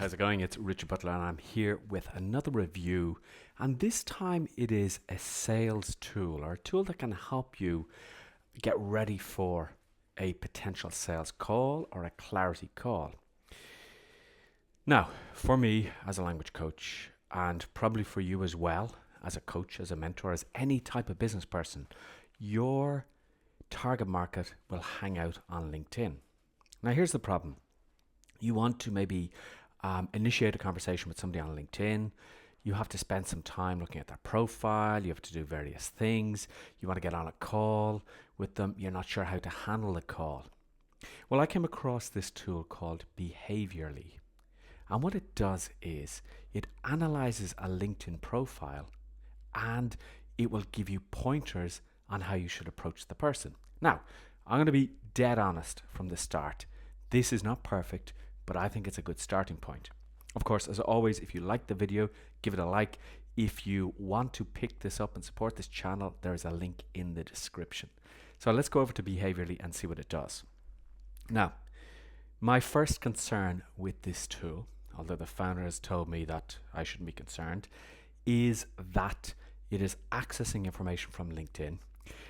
how's it going? It's Richard Butler and I'm here with another review, and this time it is a sales tool or a tool that can help you get ready for a potential sales call or a clarity call. Now, for me as a language coach, and probably for you as well as a coach, as a mentor, as any type of business person, your target market will hang out on LinkedIn. Now here's the problem. You want to maybe initiate a conversation with somebody on LinkedIn. You have to spend some time looking at their profile. You have to do various things. You want to get on a call with them. You're not sure how to handle the call. Well, I came across this tool called Behavely. And what it does is it analyzes a LinkedIn profile and it will give you pointers on how you should approach the person. Now, I'm going to be dead honest from the start. This is not perfect, but I think it's a good starting point. Of course, as always, if you like the video, give it a like. If you want to pick this up and support this channel, there's a link in the description. So let's go over to Behavely and see what it does. Now, my first concern with this tool, although the founder has told me that I shouldn't be concerned, is that it is accessing information from LinkedIn.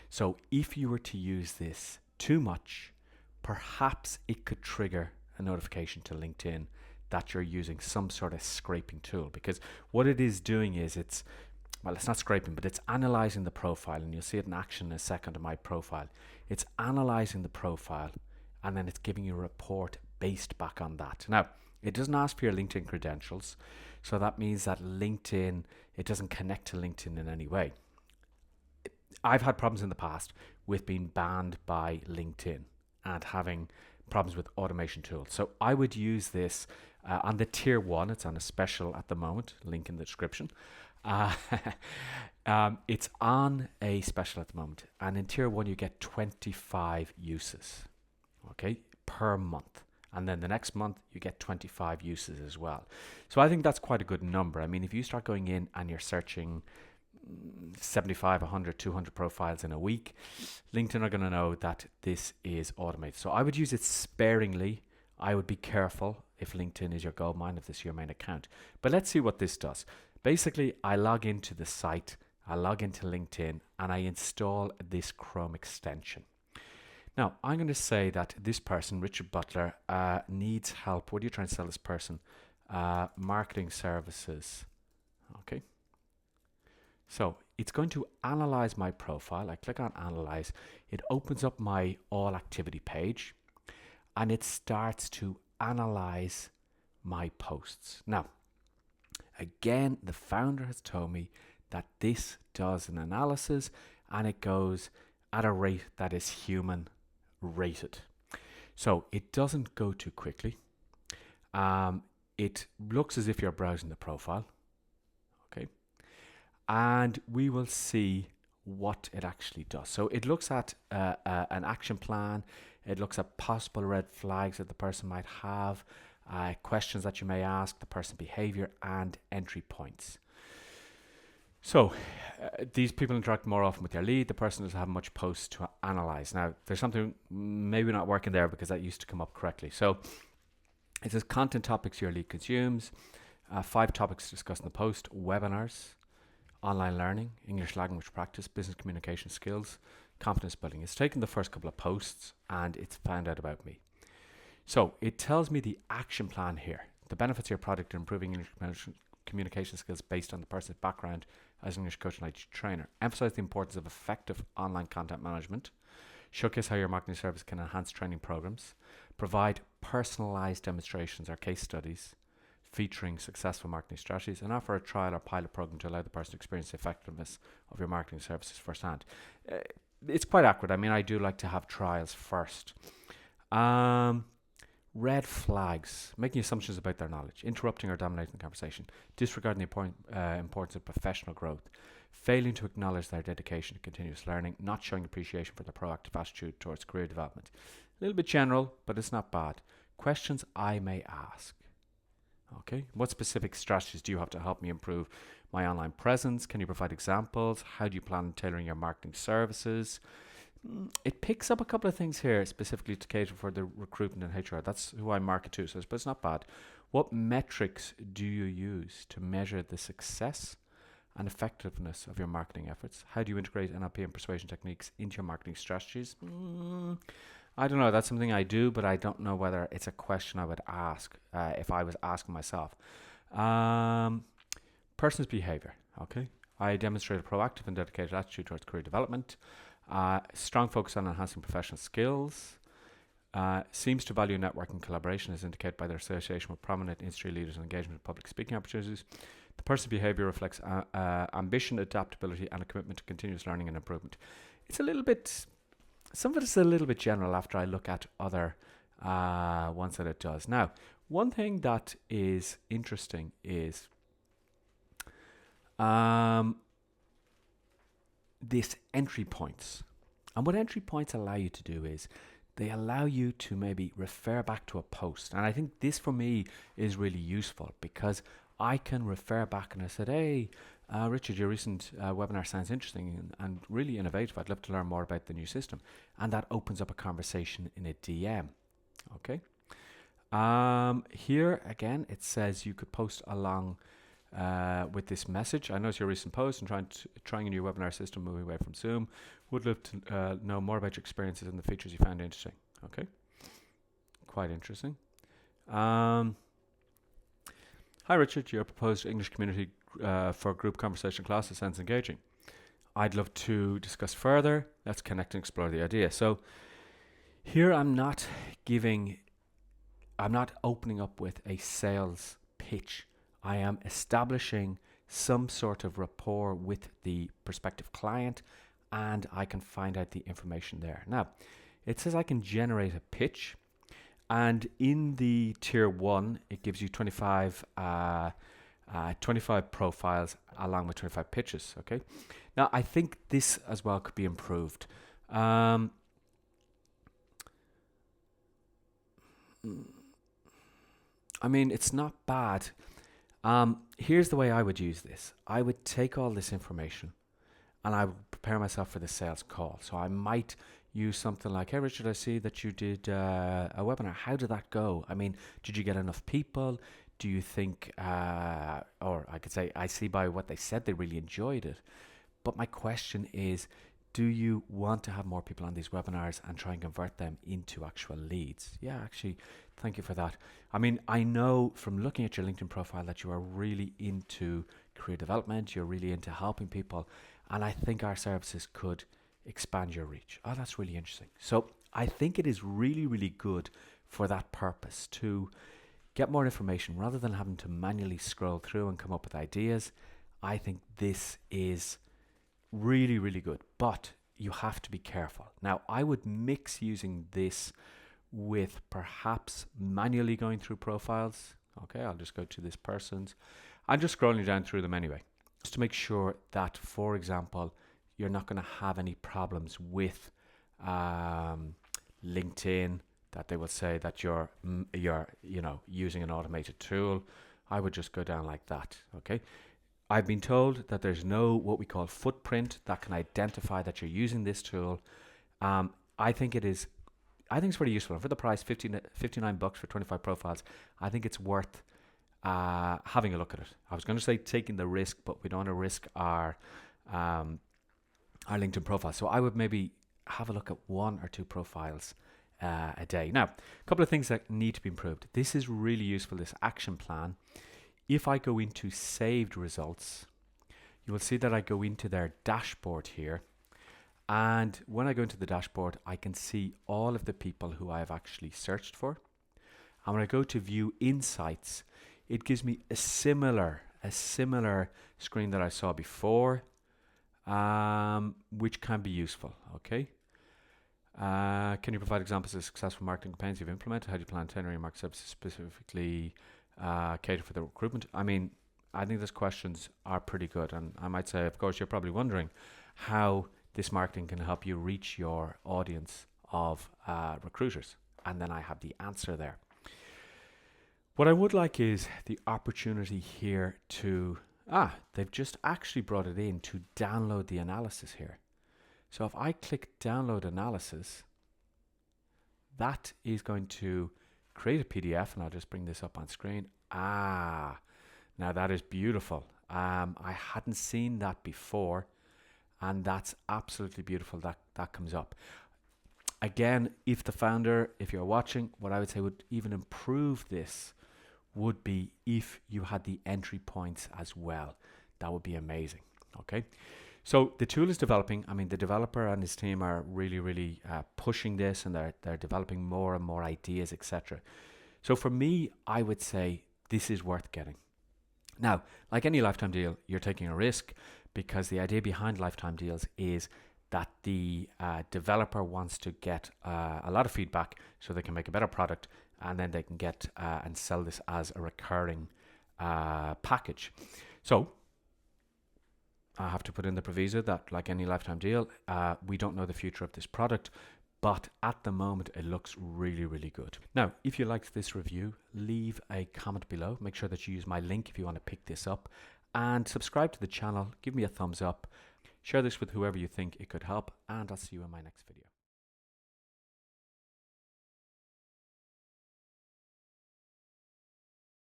So if you were to use this too much, perhaps it could trigger a notification to LinkedIn that you're using some sort of scraping tool, because what it is doing is it's not scraping, but it's analyzing the profile, and you'll see it in action in a second on my profile. It's analyzing the profile and then it's giving you a report based back on that. Now, it doesn't ask for your LinkedIn credentials, so that means that LinkedIn, it doesn't connect to LinkedIn in any way. I've had problems in the past with being banned by LinkedIn and having problems with automation tools. So I would use this on the tier 1. It's on a special at the moment, link in the description. It's on a special at the moment, and in tier 1 you get 25 uses, okay, per month. And then the next month you get 25 uses as well. So I think that's quite a good number. I mean, if you start going in and you're searching 75, 100, 200 profiles in a week, LinkedIn are going to know that this is automated. So I would use it sparingly. I would be careful if LinkedIn is your gold mine, if this is your main account. But let's see what this does. Basically, I log into the site, I log into LinkedIn, and I install this Chrome extension. Now, I'm going to say that this person, Richard Butler, needs help. What are you trying to sell this person? Marketing services. Okay. So it's going to analyze my profile. I click on analyze. It opens up my all activity page and it starts to analyze my posts. Now, again, the founder has told me that this does an analysis and it goes at a rate that is human rated. So it doesn't go too quickly. It looks as if you're browsing the profile. Okay. And we will see what it actually does. So it looks at an action plan. It looks at possible red flags that the person might have, questions that you may ask, the person behavior, and entry points. So these people interact more often with their lead. The person doesn't have much posts to analyze. Now, there's something maybe not working there because that used to come up correctly. So it says content topics your lead consumes, 5 topics discussed in the post, webinars, online learning, English language practice, business communication skills, confidence building. It's taken the first couple of posts and it's found out about me. So it tells me the action plan here, the benefits of your product in improving English communication skills based on the person's background as an English coach and IT trainer. Emphasize the importance of effective online content management. Showcase how your marketing service can enhance training programs. Provide personalized demonstrations or case studies featuring successful marketing strategies, and offer a trial or pilot program to allow the person to experience the effectiveness of your marketing services firsthand. It's quite accurate. I mean, I do like to have trials first. Red flags, making assumptions about their knowledge, interrupting or dominating the conversation, disregarding the importance of professional growth, failing to acknowledge their dedication to continuous learning, not showing appreciation for their proactive attitude towards career development. A little bit general, but it's not bad. Questions I may ask. Okay, what specific strategies do you have to help me improve my online presence? Can you provide examples? How do you plan on tailoring your marketing services? It picks up a couple of things here specifically to cater for the recruitment and HR. That's who I market to, so it's not bad. What metrics do you use to measure the success and effectiveness of your marketing efforts? How do you integrate NLP and persuasion techniques into your marketing strategies? I don't know. That's something I do, but I don't know whether it's a question I would ask if I was asking myself. Person's behavior. Okay. I demonstrate a proactive and dedicated attitude towards career development. Strong focus on enhancing professional skills. Seems to value networking collaboration as indicated by their association with prominent industry leaders and engagement in public speaking opportunities. The person's behavior reflects ambition, adaptability, and a commitment to continuous learning and improvement. It's a little bit, some of it is a little bit general after I look at other ones that it does. Now, one thing that is interesting is this entry points. And what entry points allow you to do is they allow you to maybe refer back to a post. And I think this for me is really useful because I can refer back and I said, hey, Richard, your recent webinar sounds interesting and really innovative. I'd love to learn more about the new system. And that opens up a conversation in a DM. Okay. Here again, it says you could post along with this message. I noticed your recent post and trying a new webinar system, moving away from Zoom. Would love to know more about your experiences and the features you found interesting. Okay, quite interesting. Hi Richard, your proposed English community for group conversation classes sounds engaging. I'd love to discuss further. Let's connect and explore the idea. So here I'm not opening up with a sales pitch. I am establishing some sort of rapport with the prospective client and I can find out the information there. Now, it says I can generate a pitch, and in the tier 1, it gives you 25 profiles along with 25 pitches, okay? Now, I think this as well could be improved. I mean, it's not bad. Here's the way I would use this. I would take all this information and I would prepare myself for the sales call. So I might use something like, hey, Richard, I see that you did a webinar. How did that go? I mean, did you get enough people? Do you think, or I could say, I see by what they said, they really enjoyed it. But my question is, do you want to have more people on these webinars and try and convert them into actual leads? Yeah, actually, thank you for that. I mean, I know from looking at your LinkedIn profile that you are really into career development. You're really into helping people. And I think our services could expand your reach. Oh, that's really interesting. So I think it is really, really good for that purpose to get more information rather than having to manually scroll through and come up with ideas. I think this is really, really good, but you have to be careful. Now, I would mix using this with perhaps manually going through profiles. Okay, I'll just go to this person's. I'm just scrolling down through them anyway, just to make sure that, for example, you're not going to have any problems with LinkedIn, that they will say that you're using an automated tool. I would just go down like that. Okay. I've been told that there's no what we call footprint that can identify that you're using this tool. I think it's pretty useful. And for the price, $59 for 25 profiles, I think it's worth having a look at it. I was going to say taking the risk, but we don't want to risk our LinkedIn profile. So I would maybe have a look at 1 or 2 profiles a day. Now, a couple of things that need to be improved. This is really useful, this action plan. If I go into saved results, you will see that I go into their dashboard here. And when I go into the dashboard, I can see all of the people who I have actually searched for. And when I go to view insights, it gives me a similar screen that I saw before, which can be useful. Okay. Can you provide examples of successful marketing campaigns you've implemented? How do you plan tailoring your market services specifically cater for the recruitment? I mean, I think those questions are pretty good. And I might say, of course, you're probably wondering how this marketing can help you reach your audience of recruiters. And then I have the answer there. What I would like is the opportunity here to, they've just actually brought it in to download the analysis here. So if I click download analysis, that is going to create a PDF, and I'll just bring this up on screen. Now that is beautiful. I hadn't seen that before, and that's absolutely beautiful that comes up. Again, if you're watching, what I would say would even improve this would be if you had the entry points as well. That would be amazing. Okay, so the tool is developing. I mean, the developer and his team are really pushing this, and they're developing more and more ideas, etc. So for me, I would say this is worth getting. Now, like any lifetime deal, you're taking a risk, because the idea behind lifetime deals is that the developer wants to get a lot of feedback so they can make a better product, and then they can get and sell this as a recurring package. So I have to put in the proviso that, like any lifetime deal, we don't know the future of this product, but at the moment it looks really good. Now, if you liked this review, leave a comment below. Make sure that you use my link if you want to pick this up, and subscribe to the channel. Give me a thumbs up. Share this with whoever you think it could help, and I'll see you in my next video.